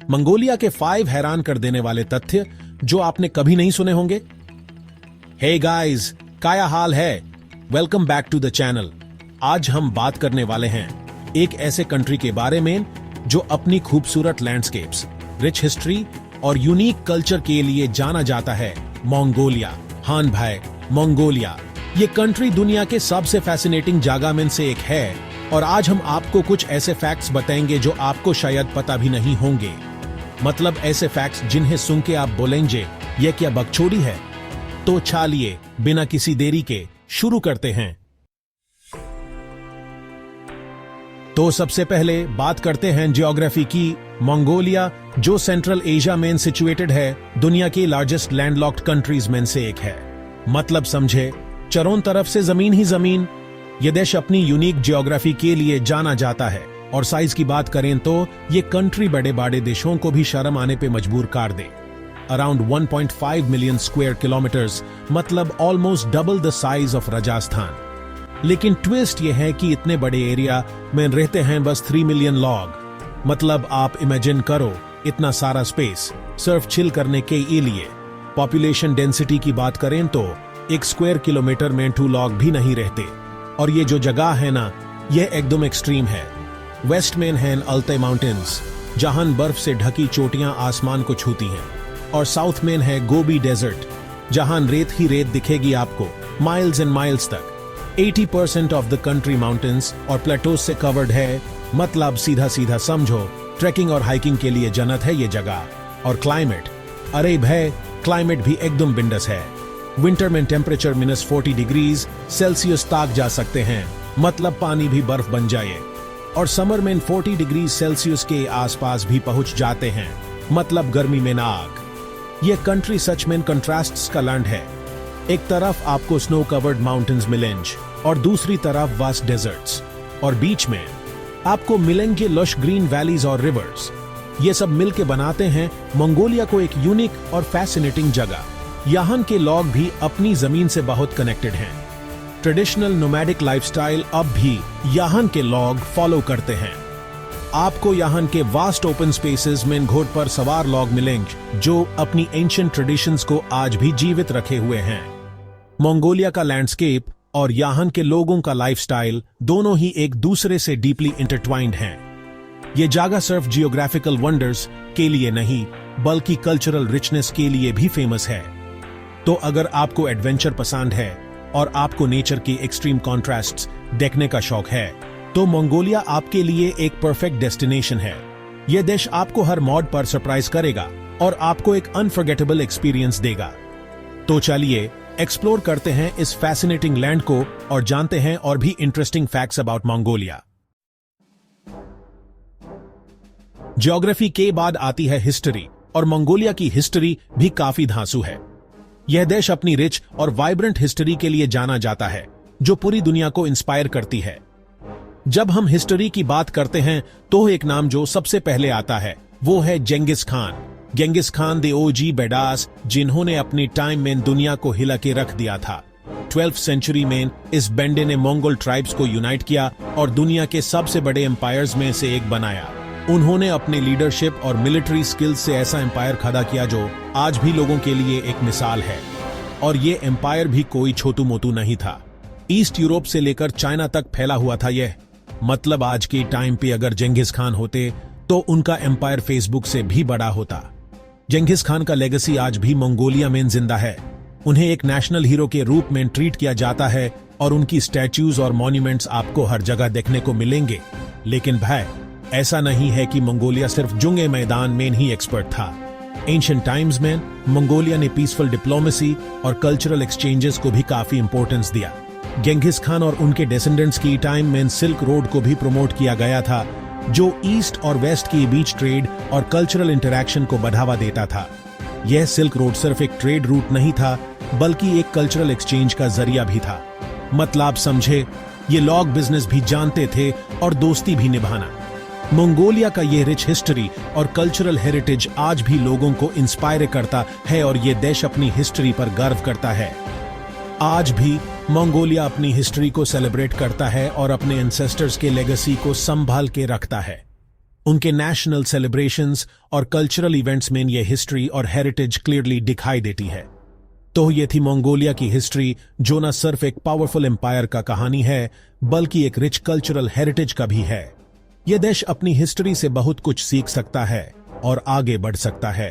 Mongolia के 5 हैरान कर देने वाले तथ्य जो आपने कभी नहीं सुने होंगे। हे गाइस, क्या हाल है? Welcome back to the channel. आज हम बात करने वाले हैं एक ऐसे कंट्री के बारे में जो अपनी खूबसूरत लैंडस्केप्स, रिच हिस्ट्री और यूनिक कल्चर के लिए जाना जाता है, मंगोलिया। हाँ भाई, मंगोलिया। ये कंट्री दुनिया के सबसे फैसिनेटिंग जगह में से एक है और आज हम आपको कुछ ऐसे फैक्ट्स बताएंगे जो आपको शायद पता भी नहीं होंगे। मतलब ऐसे फैक्ट्स जिन्हें सुन के आप बोलेंगे ये क्या बकचोदी है। तो चलिए बिना किसी देरी के शुरू करते हैं। तो सबसे पहले बात करते हैं ज्योग्राफी की। मंगोलिया जो सेंट्रल एशिया में सिचुएटेड है, दुनिया की लार्जेस्ट लैंडलॉक्ड कंट्रीज में से एक है। मतलब समझे, चारों तरफ से जमीन ही जमीन। यह देश अपनी यूनिक ज्योग्राफी के लिए जाना जाता है और साइज की बात करें तो ये कंट्री बड़े बड़े देशों को भी शर्म आने पे मजबूर कर दे। अराउंड 1.5 मिलियन स्क्वायर किलोमीटर्स, मतलब almost double the size of Rajasthan. लेकिन ट्विस्ट यह है कि इतने बड़े एरिया में रहते हैं बस 3 मिलियन लोग। मतलब आप इमेजिन करो, इतना सारा स्पेस सिर्फ चिल करने के लिए। पॉपुलेशन डेंसिटी की बात करें तो 1 स्क्वायर किलोमीटर में 2 लोग भी नहीं रहते। और ये जो जगह है ना, ये एकदम एक्सट्रीम है। वेस्ट में है अल्ताई माउंटेन्स, जहां बर्फ से ढकी चोटियां आसमान को छूती हैं, और साउथ में है गोबी डेजर्ट, जहां रेत ही रेत दिखेगी आपको माइल्स एंड माइल्स तक। 80% ऑफ द कंट्री माउंटेन्स और प्लेटोज से कवर्ड है। मतलब सीधा सीधा समझो, ट्रैकिंग और हाइकिंग के लिए जन्नत है ये जगह। और क्लाइमेट, अरे भाई, क्लाइमेट भी एकदम बिंदास है। विंटर में टेम्परेचर -40 डिग्री सेल्सियस तक जा सकते हैं, मतलब पानी भी बर्फ बन जाए। और समर में 40 डिग्री सेल्सियस के आसपास भी पहुंच जाते हैं, मतलब गर्मी में नाग। यह कंट्री सच में कंट्रास्ट्स का लैंड है। एक तरफ आपको स्नो कवर्ड माउंटेन्स मिलेंगे और दूसरी तरफ वास्ट डेजर्ट्स, और बीच में आपको मिलेंगे लश ग्रीन वैलीज और रिवर्स। ये सब मिलके बनाते हैं मंगोलिया को एक यूनिक और फैसिनेटिंग जगह। यहाँ के लोग भी अपनी जमीन से बहुत कनेक्टेड हैं। ट्रेडिशनल नोमैडिक लाइफस्टाइल अब भी यहाँ के लोग फॉलो करते हैं। आपको यहाँ के वास्ट ओपन स्पेसेस में घोड़ पर सवार लोग मिलेंगे जो अपनी एंशिएंट ट्रेडिशंस को आज भी जीवित रखे हुए हैं। मंगोलिया का लैंडस्केप और यहाँ के लोगों का लाइफस्टाइल दोनों ही एक दूसरे से डीपली इंटरट्वाइंड हैं। ये जगह सिर्फ जियोग्राफिकल वंडर्स के लिए नहीं, बल्कि कल्चरल रिचनेस के लिए भी फेमस है। तो अगर आपको एडवेंचर पसंद है और आपको नेचर के एक्सट्रीम कॉन्ट्रास्ट्स देखने का शौक है, तो मंगोलिया आपके लिए एक परफेक्ट डेस्टिनेशन है। यह देश आपको हर मोड पर सरप्राइज करेगा और आपको एक अनफॉरगेटेबल एक्सपीरियंस देगा। तो चलिए एक्सप्लोर करते हैं इस फैसिनेटिंग लैंड को और जानते हैं और भी interesting facts about Mongolia. Geography के बाद आती है हिस्ट्री, और मंगोलिया की हिस्ट्री भी काफी धांसू है। यह देश अपनी रिच और वाइब्रेंट हिस्ट्री के लिए जाना जाता है, जो पूरी दुनिया को इंस्पायर करती है। जब हम हिस्ट्री की बात करते हैं तो एक नाम जो सबसे पहले आता है वो है जेंगिस खान। जेंगिस खान द ओजी बेडास, जिन्होंने अपनी टाइम में दुनिया को हिला के रख दिया था। 12th सेंचुरी में इस बेंडे ने मंगोल ट्राइब्स को यूनाइट किया और दुनिया के सबसे बड़े एम्पायर्स में से एक बनाया। उन्होंने अपने लीडरशिप और मिलिट्री स्किल्स से ऐसा एम्पायर खड़ा किया जो आज भी लोगों के लिए एक मिसाल है। और ये एम्पायर भी कोई छोटू मोटू नहीं था। ईस्ट यूरोप से लेकर चाइना तक फैला हुआ था यह। मतलब आज के टाइम पे अगर जेंगिस खान होते तो उनका एम्पायर फेसबुक से भी बड़ा होता। जेंगिस खान का लेगेसी आज भी मंगोलिया में जिंदा है। उन्हें एक नेशनल हीरो के रूप में ट्रीट किया जाता है और उनकी स्टैच्यूज और मॉन्यूमेंट्स आपको हर जगह देखने को मिलेंगे। लेकिन भाई, ऐसा नहीं है कि मंगोलिया सिर्फ जुंगे मैदान में ही एक्सपर्ट था। एंशिएंट टाइम्स में मंगोलिया ने पीसफुल डिप्लोमेसी और कल्चरल एक्सचेंजेस को भी काफी इंपॉर्टेंस दिया। जेंगिस खान और उनके डिसेंडेंट्स की टाइम में सिल्क रोड को भी प्रमोट किया गया था, जो ईस्ट और वेस्ट के बीच ट्रेड और कल्चरल इंटरैक्शन को बढ़ावा देता था। यह सिल्क रोड सिर्फ एक ट्रेड रूट नहीं था, बल्कि एक कल्चरल एक्सचेंज का जरिया भी था। मतलब समझे, ये लोग बिजनेस भी जानते थे और दोस्ती भी निभाना। मंगोलिया का ये रिच हिस्ट्री और कल्चरल हेरिटेज आज भी लोगों को इंस्पायर करता है और ये देश अपनी हिस्ट्री पर गर्व करता है। आज भी मंगोलिया अपनी हिस्ट्री को सेलिब्रेट करता है और अपने एंसेस्टर्स के लेगेसी को संभाल के रखता है। उनके नेशनल सेलिब्रेशंस और कल्चरल इवेंट्स में ये हिस्ट्री और हेरिटेज क्लियरली दिखाई देती है। तो ये थी मंगोलिया की हिस्ट्री, जो न सिर्फ एक पावरफुल एम्पायर का कहानी है बल्कि एक रिच कल्चरल हेरिटेज का भी है। यह देश अपनी हिस्ट्री से बहुत कुछ सीख सकता है और आगे बढ़ सकता है।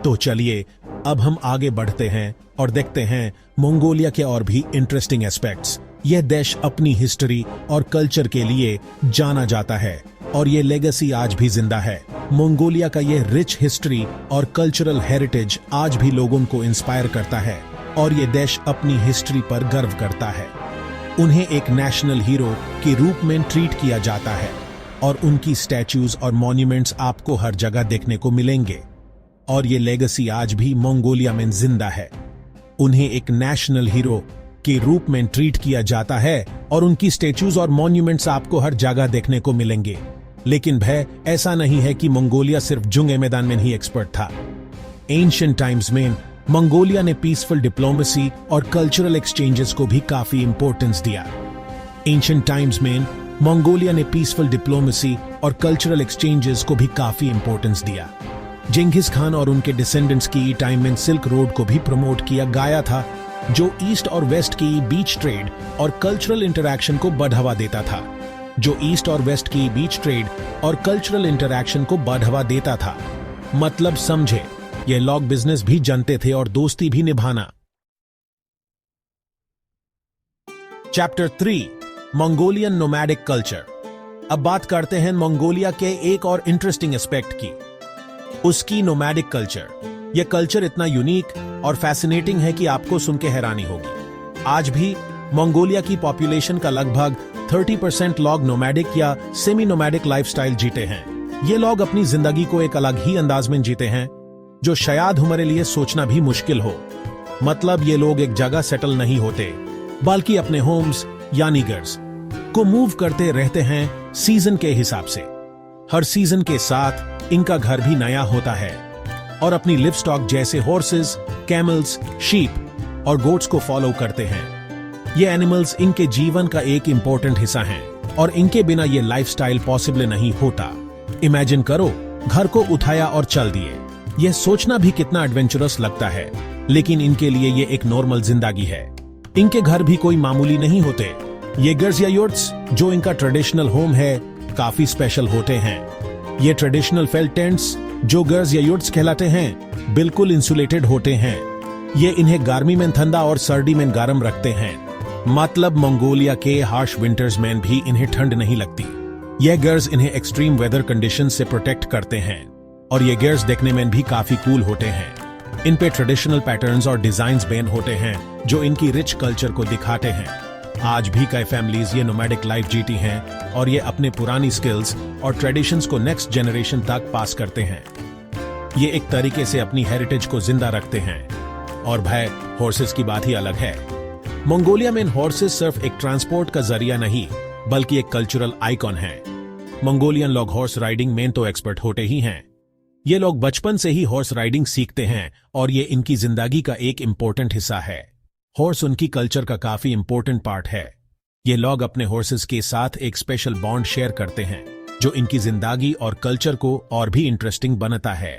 तो चलिए अब हम आगे बढ़ते हैं और देखते हैं मंगोलिया के और भी इंटरेस्टिंग एस्पेक्ट्स। यह देश अपनी हिस्ट्री और कल्चर के लिए जाना जाता है और ये लेगेसी आज भी जिंदा है। मंगोलिया का ये रिच हिस्ट्री और कल्चरल हेरिटेज आज भी लोगों को इंस्पायर करता है और ये देश अपनी हिस्ट्री पर गर्व करता है। उन्हें एक नेशनल हीरो के रूप में ट्रीट किया जाता है और उनकी स्टैच्यूज और मॉन्यूमेंट्स आपको हर जगह देखने को मिलेंगे और ये लेगेसी आज भी मंगोलिया में जिंदा है। उन्हें एक नेशनल हीरो के रूप में ट्रीट किया जाता है और उनकी स्टैच्यूज और मॉन्यूमेंट्स आपको हर जगह देखने को मिलेंगे। लेकिन भय ऐसा नहीं है कि मंगोलिया सिर्फ जंग मैदान में ही एक्सपर्ट था। एंशिएंट टाइम्स में मंगोलिया ने पीसफुल डिप्लोमेसी और कल्चरल एक्सचेंजेस को भी काफी इंपॉर्टेंस दिया। एंशिएंट टाइम्स में मंगोलिया ने पीसफुल डिप्लोमेसी और कल्चरल एक्सचेंजेस को भी काफी इंपॉर्टेंस दिया। जिंगिस खान और उनके डिसेंडेंट्स की टाइम में सिल्क रोड को भी प्रमोट किया गया था, जो ईस्ट और वेस्ट की बीच ट्रेड और कल्चरल इंटरैक्शन को बढ़ावा देता था। मतलब समझे, ये लोग बिजनेस भी जानते थे और दोस्ती भी निभाना। Chapter 3 Mongolian nomadic culture. अब बात करते हैं मंगोलिया के एक और इंटरेस्टिंग एस्पेक्ट की, उसकी नोमैडिक कल्चर। यह कल्चर इतना यूनिक और फैसिनेटिंग है कि आपको सुन के हैरानी होगी। आज भी मंगोलिया की पॉपुलेशन का लगभग 30% लोग नोमैडिक या सेमी नोमैडिक लाइफस्टाइल जीते हैं। ये लोग अपनी जिंदगी को एक अलग ही अंदाज में जीते हैं, जो शायद हमारे लिए सोचना भी मुश्किल हो। मतलब ये लोग एक जगह सेटल नहीं होते, बल्कि अपने होम्स यानी घर्स को मूव करते रहते हैं सीजन के हिसाब से। हर सीजन के साथ इनका घर भी नया होता है और अपनी लिव स्टॉक जैसे हॉर्सेस, कैमल्स, शीप और गोट्स को फॉलो करते हैं। ये एनिमल्स इनके जीवन का एक इंपॉर्टेंट हिस्सा हैं और इनके बिना ये लाइफस्टाइल पॉसिबल नहीं होता। इमेजिन करो, घर को उठाया और चल दिए। यह सोचना भी कितना एडवेंचरस लगता है, लेकिन इनके लिए ये एक नॉर्मल जिंदगी है। इनके घर भी कोई मामूली नहीं होते। ये गर्स या योट्स, जो इनका ट्रेडिशनल होम है, काफी स्पेशल होते हैं। ये ट्रेडिशनल फेल्ट टेंट्स, जो गर्स या योट्स कहलाते हैं, बिल्कुल इंसुलेटेड होते हैं। ये इन्हें गर्मी में ठंडा और सर्दी में गर्म रखते हैं। मतलब मंगोलिया के हार्श विंटर्स में भी इन्हें ठंड नहीं लगती। ये गर्स इन्हें एक्सट्रीम वेदर कंडीशन से प्रोटेक्ट करते हैं और ये गर्स देखने में भी काफी कूल होते हैं। इन पे ट्रेडिशनल पैटर्न्स और डिजाइन्स बेन होते हैं, जो इनकी रिच कल्चर को दिखाते हैं। आज भी कई फैमिलीज ये नोमैडिक लाइफ जीती हैं और ये अपने पुरानी स्किल्स और ट्रेडिशंस को नेक्स्ट जनरेशन तक पास करते हैं। ये एक तरीके से अपनी हेरिटेज को जिंदा रखते हैं। और भाई, हॉर्सेस की बात ही अलग है। मंगोलिया में हॉर्सेस सिर्फ एक ट्रांसपोर्ट का जरिया नहीं, बल्कि एक कल्चरल आइकॉन है। मंगोलियन लोग हॉर्स राइडिंग में तो एक्सपर्ट होते ही हैं। ये लोग बचपन से ही हॉर्स राइडिंग सीखते हैं और ये इनकी जिंदगी का एक इंपॉर्टेंट हिस्सा है। हॉर्स उनकी कल्चर का काफी इंपॉर्टेंट पार्ट है। ये लोग अपने हॉर्सेस के साथ एक स्पेशल बॉन्ड शेयर करते हैं, जो इनकी जिंदगी और कल्चर को और भी इंटरेस्टिंग बनाता है।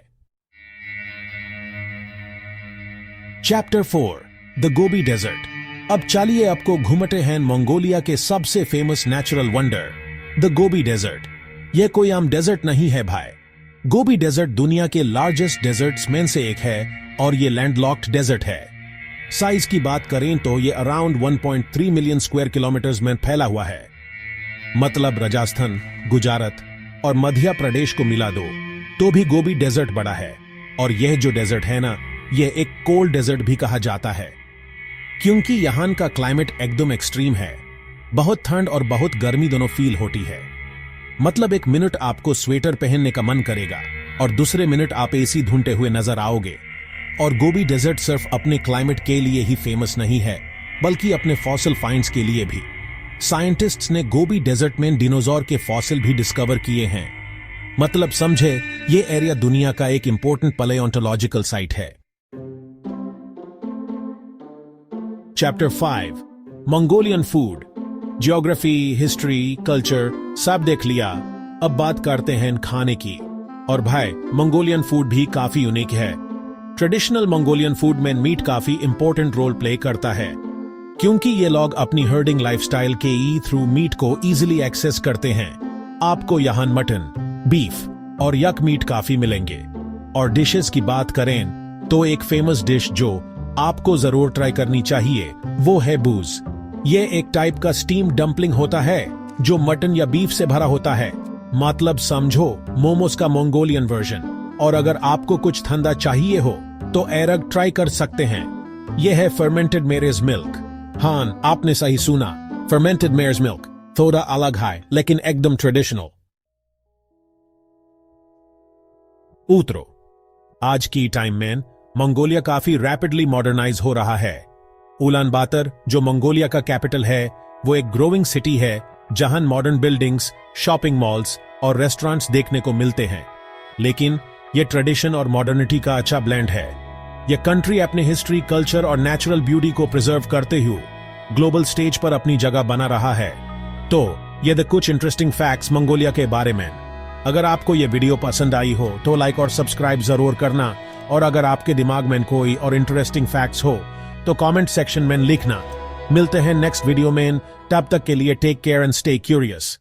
Chapter 4 the Gobi desert. अब चलिए आपको घुमाते हैं मंगोलिया के सबसे famous natural wonder, the Gobi desert. यह कोई आम डेजर्ट नहीं है भाई। गोबी डेजर्ट दुनिया के लार्जेस्ट डेजर्ट्स में से एक है और ये लैंडलॉक्ड डेजर्ट है। साइज की बात करें तो ये अराउंड 1.3 मिलियन स्क्वायर किलोमीटर्स में फैला हुआ है। मतलब राजस्थान, गुजरात और मध्य प्रदेश को मिला दो तो भी गोबी डेजर्ट बड़ा है। और यह जो डेजर्ट है ना, यह एक कोल्ड डेजर्ट भी कहा जाता है, क्योंकि यहां का क्लाइमेट एकदम एक्सट्रीम है। बहुत ठंड और बहुत गर्मी दोनों फील होती है। मतलब एक मिनट आपको स्वेटर पहनने का मन करेगा और दूसरे मिनट आप एसी ढूंढते हुए नजर आओगे। और गोबी डेजर्ट सिर्फ अपने क्लाइमेट के लिए ही फेमस नहीं है, बल्कि अपने फॉसिल फाइंड्स के लिए भी। साइंटिस्ट्स ने गोबी डेजर्ट में डिनोसॉर के फॉसिल भी डिस्कवर किए हैं। मतलब समझे, ये एरिया दुनिया का एक इंपॉर्टेंट पैलियोंटोलॉजिकल साइट है। Chapter 5 Mongolian food. Geography, history, culture सब देख लिया। अब बात करते हैं खाने की। और भाई, मंगोलियन फूड भी काफी यूनिक है। ट्रेडिशनल मंगोलियन फूड में मीट काफी इंपॉर्टेंट रोल प्ले करता है, क्योंकि ये लोग अपनी हर्डिंग लाइफस्टाइल के थ्रू मीट को इजीली एक्सेस करते हैं। आपको यहाँ मटन, बीफ और यक मीट काफी मिलेंगे। और डिशेस की बात करें तो एक फेमस डिश जो आपको जरूर ट्राई करनी चाहिए वो है बूज। ये एक टाइप का स्टीम डंपलिंग होता है जो मटन या बीफ से भरा होता है, मतलब समझो मोमोज का मंगोलियन वर्जन। और अगर आपको कुछ ठंडा चाहिए हो तो एरग ट्राई कर सकते हैं। यह है फर्मेंटेड मेरेज मिल्क। हाँ, आपने सही सुना, फर्मेंटेड मेरेज मिल्क। थोड़ा अलग है लेकिन एकदम ट्रेडिशनल। उतरो, आज की टाइम में मंगोलिया काफी रैपिडली मॉडर्नाइज हो रहा है। उलान बातर, जो मंगोलिया का कैपिटल है, वो एक ग्रोइंग सिटी है जहां मॉडर्न बिल्डिंग्स, शॉपिंग मॉल्स और रेस्टोरेंट्स देखने को मिलते हैं। लेकिन ये ट्रेडिशन और मॉडर्निटी का अच्छा ब्लेंड है। यह कंट्री अपने हिस्ट्री, कल्चर और नेचुरल ब्यूटी को प्रिजर्व करते हुए ग्लोबल स्टेज पर अपनी जगह बना रहा है। तो ये द कुछ इंटरेस्टिंग फैक्ट्स मंगोलिया के बारे में। अगर आपको ये वीडियो पसंद आई हो तो लाइक और सब्सक्राइब जरूर करना, और अगर आपके दिमाग में कोई और इंटरेस्टिंग फैक्ट्स हो तो कमेंट सेक्शन में लिखना। मिलते हैं नेक्स्ट वीडियो में, तब तक के लिए take care and stay curious.